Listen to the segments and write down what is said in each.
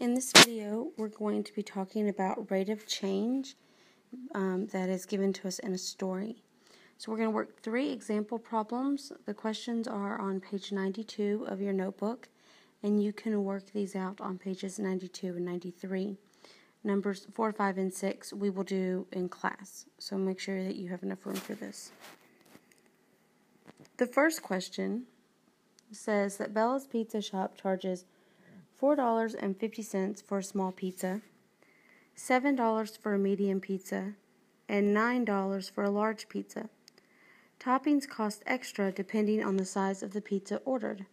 In this video, we're going to be talking about rate of change that is given to us in a story. So we're going to work 3 example problems. The questions are on page 92 of your notebook, and you can work these out on pages 92 and 93. Numbers 4, 5, and 6 we will do in class, so make sure that you have enough room for this. The first question says that Bella's Pizza Shop charges $4.50 for a small pizza, $7 for a medium pizza, and $9 for a large pizza. Toppings cost extra depending on the size of the pizza ordered.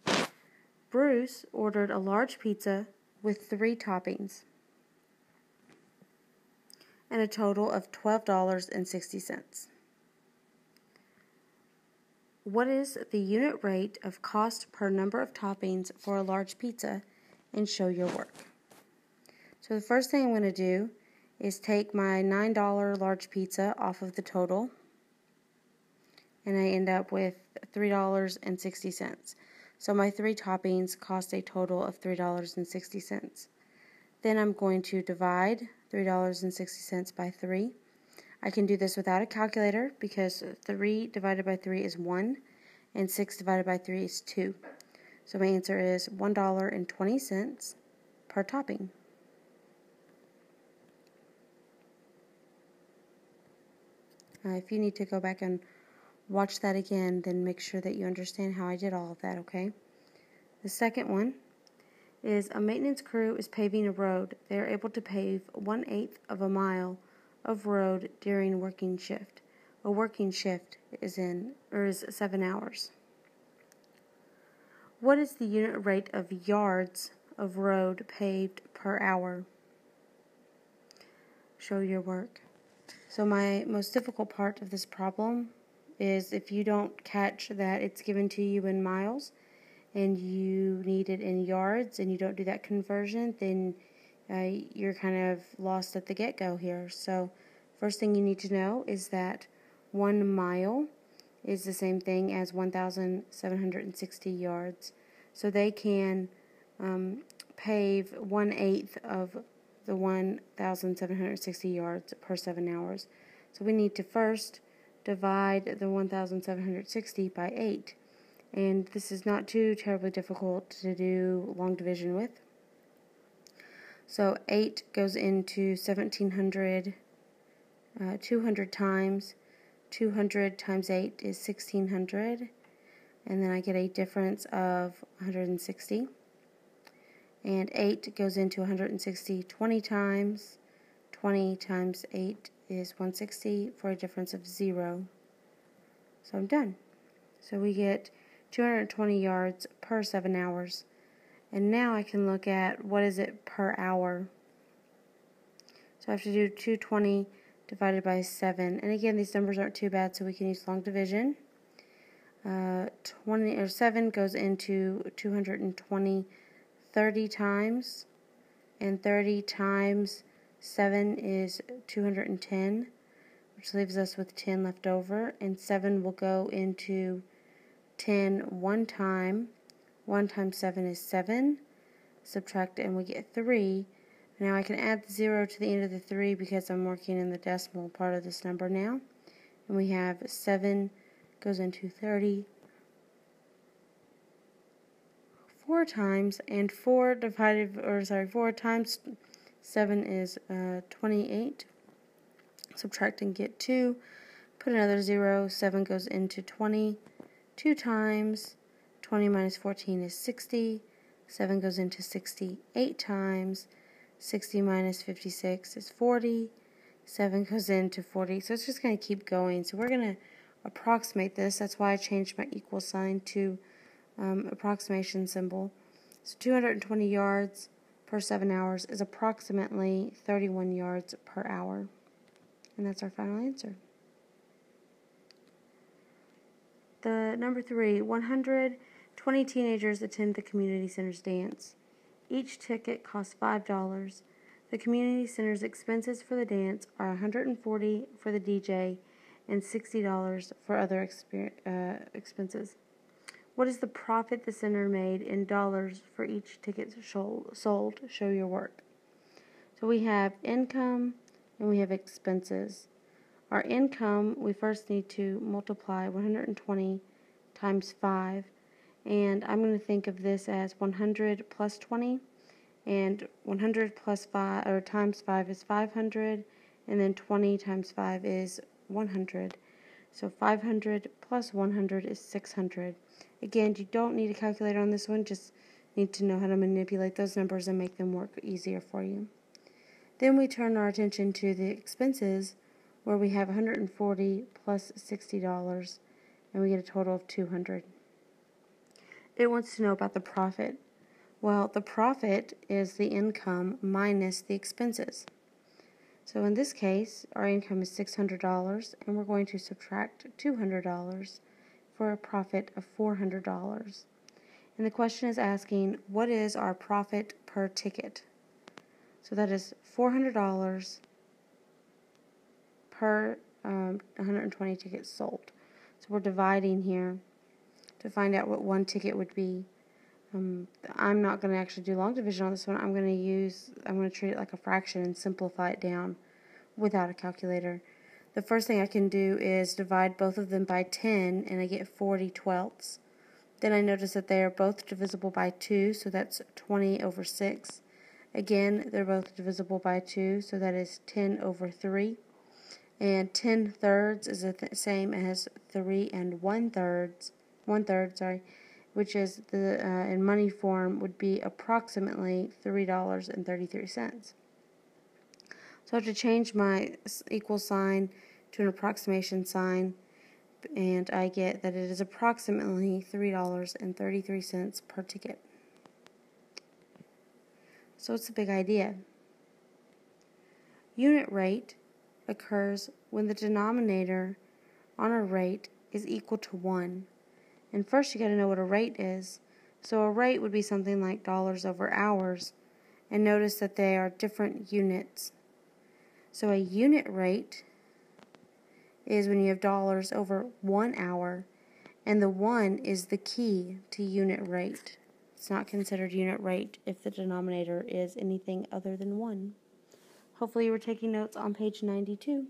Bruce ordered a large pizza with 3 toppings and a total of $12.60. What is the unit rate of cost per number of toppings for a large pizza, and show your work? So the first thing I'm going to do is take my $9 large pizza off of the total, and I end up with $3.60. So my 3 toppings cost a total of $3.60. Then I'm going to divide $3.60 by 3. I can do this without a calculator because 3 divided by 3 is 1 and 6 divided by 3 is 2. So my answer is $1.20 per topping. If you need to go back and watch that again, then make sure that you understand how I did all of that, okay? The second one is a maintenance crew is paving a road. They are able to pave 1/8 of a mile of road during working shift. A working shift is 7 hours. What is the unit rate of yards of road paved per hour? Show your work. So my most difficult part of this problem is if you don't catch that it's given to you in miles and you need it in yards and you don't do that conversion, then you're kind of lost at the get-go here. So first thing you need to know is that 1 mile is the same thing as 1,760 yards. So they can pave 1/8 of the 1,760 yards per 7 hours. So we need to first divide the 1,760 by 8. And this is not too terribly difficult to do long division with. So 8 goes into 1,700 200 times. 200 times 8 is 1,600. And then I get a difference of 160. And 8 goes into 160 20 times. 20 times 8 is 160 for a difference of 0. So I'm done. So we get 220 yards per 7 hours. And now I can look at what is it per hour. So I have to do 220 divided by 7. And again, these numbers aren't too bad, so we can use long division. 7 goes into 220 30 times, and 30 times 7 is 210, which leaves us with 10 left over, and 7 will go into 10 one time. 1 times 7 is 7. Subtract and we get 3. Now I can add the 0 to the end of the 3 because I'm working in the decimal part of this number now. And we have 7 goes into 30 4 times, and 4 times 7 is 28. Subtract and get 2. Put another 0. 7 goes into 20 2 times. 20 minus 14 is 60. 7 goes into 60 8 times. 60 minus 56 is 40. 7 goes into 40. So it's just going to keep going. So we're going to approximate this. That's why I changed my equal sign to approximation symbol. So 220 yards per 7 hours is approximately 31 yards per hour. And that's our final answer. The number 3, 120 teenagers attend the community center's dance. Each ticket costs $5. The community center's expenses for the dance are $140 for the DJ and $60 for other expenses. What is the profit the center made in dollars for each ticket sold? Show your work. So we have income and we have expenses. Our income, we first need to multiply 120 times 5. And I'm going to think of this as 100 plus 20. And 100 plus 5, or times 5 is 500. And then 20 times 5 is 100. So 500 plus 100 is 600. Again, you don't need a calculator on this one, just need to know how to manipulate those numbers and make them work easier for you. Then we turn our attention to the expenses, where we have 140 plus $60, and we get a total of 200. It wants to know about the profit. Well, the profit is the income minus the expenses. So in this case, our income is $600, and we're going to subtract $200 for a profit of $400. And the question is asking, what is our profit per ticket? So that is $400 per 120 tickets sold. So we're dividing here to find out what one ticket would be. I'm not going to actually do long division on this one. I'm going to treat it like a fraction and simplify it down without a calculator. The first thing I can do is divide both of them by 10, and I get 40 twelfths. Then I notice that they are both divisible by 2, so that's 20 over 6. Again, they're both divisible by 2, so that is 10 over 3. And 10 thirds is the same as 3 and 1 third, which is in money form would be approximately $3.33. So I have to change my equal sign to an approximation sign, and I get that it is approximately $3.33 per ticket. So it's a big idea. Unit rate occurs when the denominator on a rate is equal to 1. And first you got to know what a rate is. So a rate would be something like dollars over hours. And notice that they are different units. So a unit rate is when you have dollars over 1 hour, and the 1 is the key to unit rate. It's not considered unit rate if the denominator is anything other than 1. Hopefully you were taking notes on page 92.